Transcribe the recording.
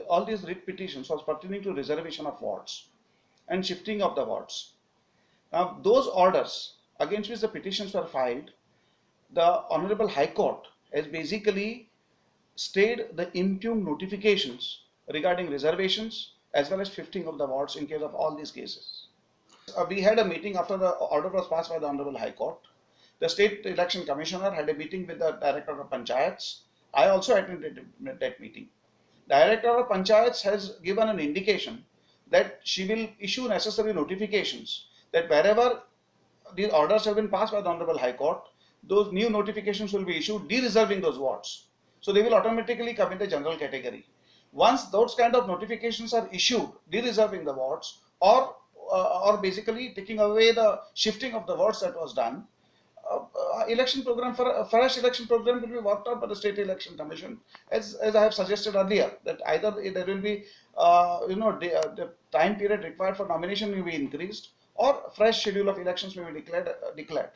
all these writ petitions was pertaining to reservation of wards and shifting of the wards. Now, those orders against which the petitions were filed, the Honorable High Court has basically stayed the impugned notifications regarding reservations as well as shifting of the wards in case of all these cases. We had a meeting after the order was passed by the Honorable High Court. The State Election Commissioner had a meeting with the Director of Panchayats. I also attended that meeting. Director of Panchayats has given an indication that she will issue necessary notifications that wherever these orders have been passed by the Honorable High Court, those new notifications will be issued de-reserving those wards. So they will automatically come in the general category. Once those kind of notifications are issued, de-reserving the wards or basically taking away the shifting of the wards that was done, election program for a fresh election program will be worked out by the State Election Commission, as I have suggested earlier, that either there will be the time period required for nomination will be increased, or fresh schedule of elections may be declared.